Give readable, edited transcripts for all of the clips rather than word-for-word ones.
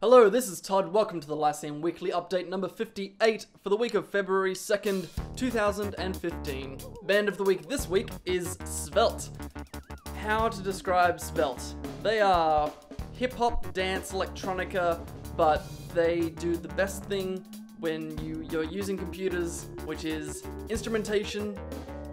Hello, this is Todd. Welcome to the Lyceum Weekly Update number 58 for the week of February 2nd, 2015. Band of the week this week is Svelte. How to describe Svelte? They are hip-hop, dance, electronica, but they do the best thing when you're using computers, which is instrumentation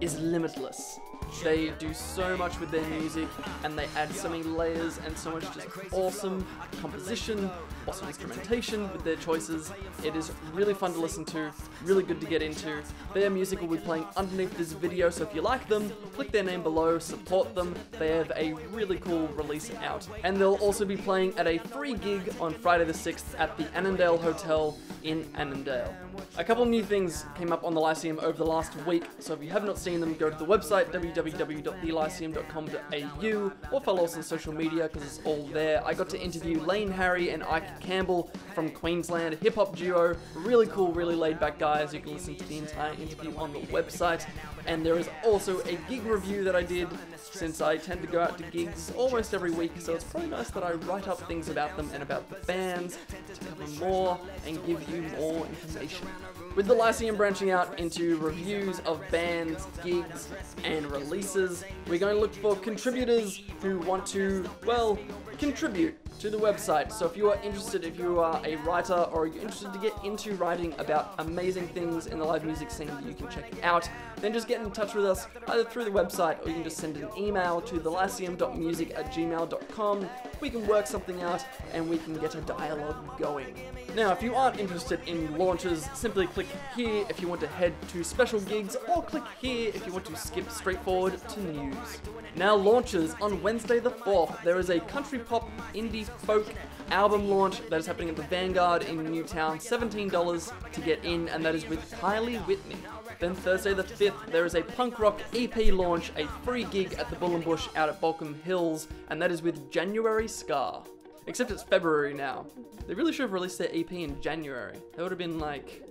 is limitless. They do so much with their music, and they add so many layers and so much just awesome composition, awesome instrumentation with their choices. It is really fun to listen to, really good to get into. Their music will be playing underneath this video, so if you like them, click their name below, support them. They have a really cool release out. And they'll also be playing at a free gig on Friday the 6th at the Annandale Hotel in Annandale. A couple new things came up on the Lyceum over the last week, so if you have not seen them, go to the website www.thelyceum.com.au or follow us on social media because it's all there. I got to interview Lane Harry and Ike Campbell from Queensland, a hip-hop duo, really cool, really laid-back guys. You can listen to the entire interview on the website. And there is also a gig review that I did, since I tend to go out to gigs almost every week, so it's probably nice that I write up things about them and about the bands to cover more and give you more information. With the Lyceum branching out into reviews of bands, gigs, and releases, we're going to look for contributors who want to, well, contribute to the website. So if you are interested, if you are a writer or you're interested to get into writing about amazing things in the live music scene that you can check out, then just get in touch with us either through the website or you can just send an email to thelyceum.music@gmail.com. We can work something out and we can get a dialogue going. Now, if you aren't interested in launches, simply click here if you want to head to special gigs, or click here if you want to skip straight forward to news. Now, launches. On Wednesday the 4th, there is a country pop indie folk album launch that is happening at the Vanguard in Newtown, $17 to get in, and that is with Kylie Whitney. Then Thursday the 5th, there is a punk rock EP launch, a free gig at the Bull and Bush out at Balcombe Hills, and that is with January Scar. Except it's February now. They really should have released their EP in January. That would have been like,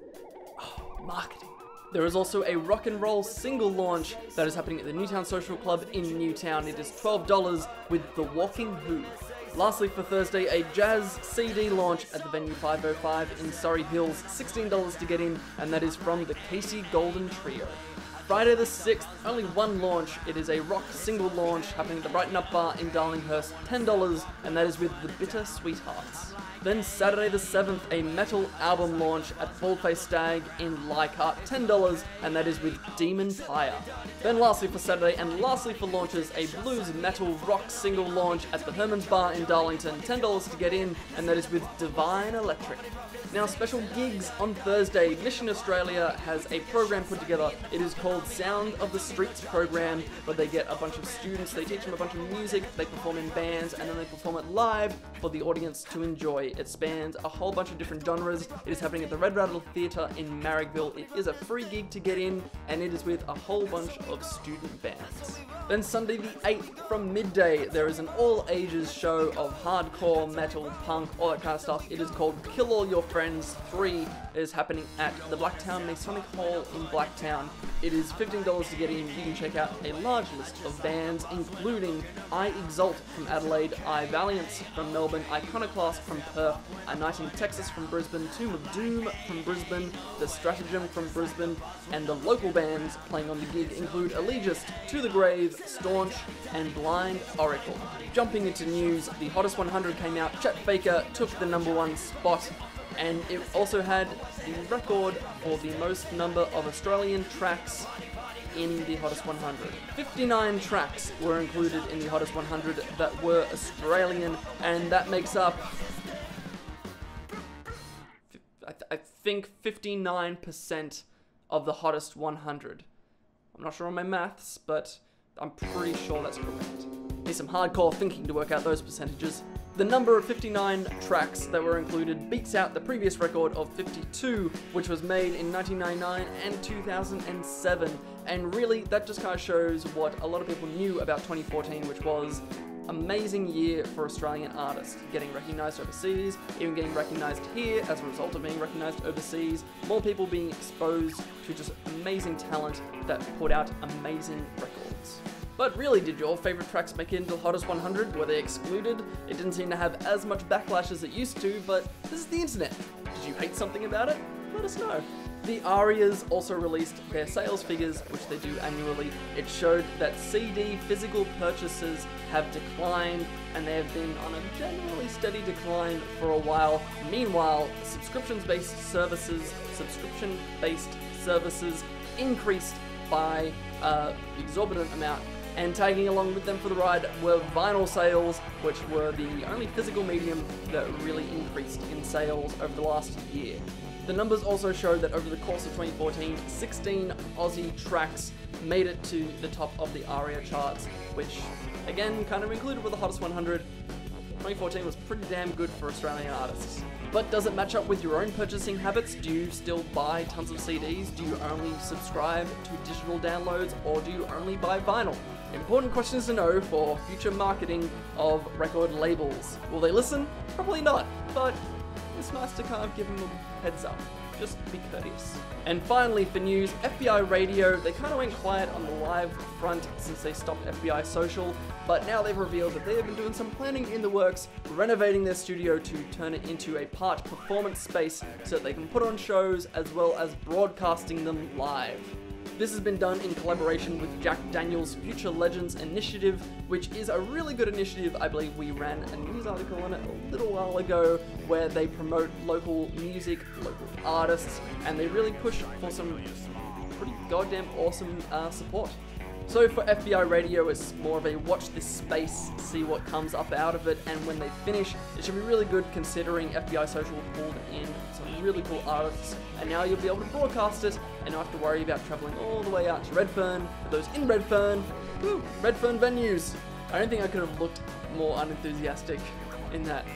marketing. There is also a rock and roll single launch that is happening at the Newtown Social Club in Newtown. It is $12 with The Walking Who. Lastly, for Thursday, a jazz CD launch at the venue 505 in Surrey Hills, $16 to get in, and that is from the Casey Golden Trio. Friday the 6th, only one launch. It is a rock single launch happening at the Brighten Up Bar in Darlinghurst, $10, and that is with The Bitter Sweethearts. Then Saturday the 7th, a metal album launch at Baldface Stag in Leichhardt, $10, and that is with Demon Pyre. Then lastly for Saturday, and lastly for launches, a blues metal rock single launch at the Herman's Bar in Darlington, $10 to get in, and that is with Divine Electric. Now, special gigs on Thursday. Mission Australia has a program put together. It is called Sound of the Streets program, where they get a bunch of students, they teach them a bunch of music, they perform in bands, and then they perform it live for the audience to enjoy. It spans a whole bunch of different genres. It is happening at the Red Rattle Theatre in Marrickville. It is a free gig to get in, and it is with a whole bunch of student bands. Then Sunday the 8th, from midday, there is an all-ages show of hardcore, metal, punk, all that kind of stuff. It is called Kill All Your Friends 3. It is happening at the Blacktown Masonic Hall in Blacktown. It is $15 to get in. You can check out a large list of bands, including I Exalt from Adelaide, I Valiance from Melbourne, Iconoclast from Perth, A Night in Texas from Brisbane, Tomb of Doom from Brisbane, The Stratagem from Brisbane, and the local bands playing on the gig include Allegist, To the Grave, Staunch, and Blind Oracle. Jumping into news, the Hottest 100 came out. Chet Baker took the #1 spot, and it also had the record for the most number of Australian tracks in the Hottest 100. 59 tracks were included in the Hottest 100 that were Australian, and that makes up, I think, 59% of the Hottest 100. I'm not sure on my maths, but I'm pretty sure that's correct. Need some hardcore thinking to work out those percentages. The number of 59 tracks that were included beats out the previous record of 52, which was made in 1999 and 2007. And really, that just kind of shows what a lot of people knew about 2014, which was amazing year for Australian artists, getting recognised overseas, even getting recognised here as a result of being recognised overseas, more people being exposed to just amazing talent that put out amazing records. But really, did your favorite tracks make it into the Hottest 100? Were they excluded? It didn't seem to have as much backlash as it used to, but this is the internet. Did you hate something about it? Let us know. The ARIAs also released their sales figures, which they do annually. It showed that CD physical purchases have declined, and they have been on a generally steady decline for a while. Meanwhile, subscription-based services increased by exorbitant amount, and tagging along with them for the ride were vinyl sales, which were the only physical medium that really increased in sales over the last year. The numbers also showed that over the course of 2014, 16 Aussie tracks made it to the top of the ARIA charts, which again kind of included with the Hottest 100. 2014 was pretty damn good for Australian artists. But does it match up with your own purchasing habits? Do you still buy tons of CDs? Do you only subscribe to digital downloads, or do you only buy vinyl? Important questions to know for future marketing of record labels. Will they listen? Probably not, but it's nice to kind of give them a heads up. Just be courteous. And finally, for news, FBI Radio, they kind of went quiet on the live front since they stopped FBI Social, but now they've revealed that they have been doing some planning in the works, renovating their studio to turn it into a part performance space so that they can put on shows as well as broadcasting them live. This has been done in collaboration with Jack Daniels' Future Legends initiative, which is a really good initiative. I believe we ran a news article on it a little while ago where they promote local music, local artists, and they really push for some pretty goddamn awesome support. So for FBI Radio, it's more of a watch this space, see what comes up out of it, and when they finish, it should be really good considering FBI Social pulled in some really cool artists, and now you'll be able to broadcast it and not have to worry about travelling all the way out to Redfern. For those in Redfern, woo, Redfern venues. I don't think I could have looked more unenthusiastic in that.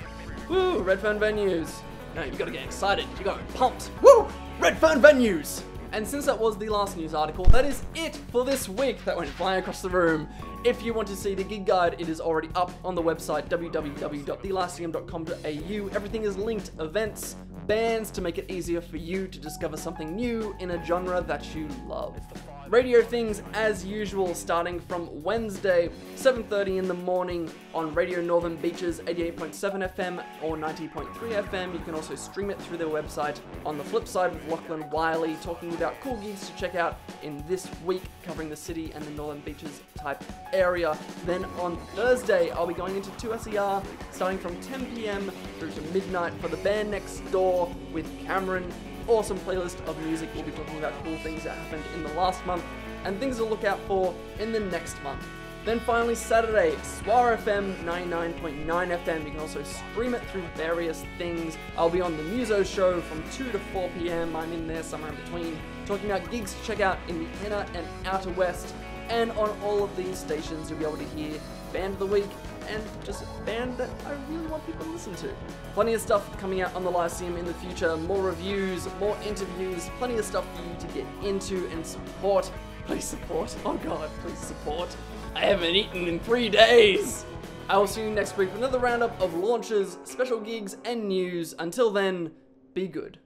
Woo, Redfern venues. No, you gotta get excited, you gotta be pumped. Woo, Redfern venues. And since that was the last news article, that is it for this week. That went flying across the room. If you want to see the gig guide, it is already up on the website, www.thelyceum.com.au. Everything is linked, events, bands, to make it easier for you to discover something new in a genre that you love. Radio things as usual, starting from Wednesday, 7:30 in the morning on Radio Northern Beaches 88.7 FM or 90.3 FM. You can also stream it through their website. On the flip side with Lachlan Wiley, talking about cool gigs to check out in this week, covering the city and the Northern Beaches type area. Then on Thursday, I'll be going into 2SER, starting from 10 PM through to midnight for the band Next Door with Cameron. Awesome playlist of music. We'll be talking about cool things that happened in the last month and things to look out for in the next month. Then finally Saturday, Swar FM 99.9 FM. You can also stream it through various things. I'll be on the Muso show from 2 to 4 PM. I'm in there somewhere in between, talking about gigs to check out in the inner and outer west. And on all of these stations, you'll be able to hear Band of the Week and just band that I really want people to listen to. Plenty of stuff coming out on the Lyceum in the future, more reviews, more interviews, plenty of stuff for you to get into and support. Please support. Oh god, please support. I haven't eaten in 3 days. I will see you next week for another roundup of launches, special gigs, and news. Until then, be good.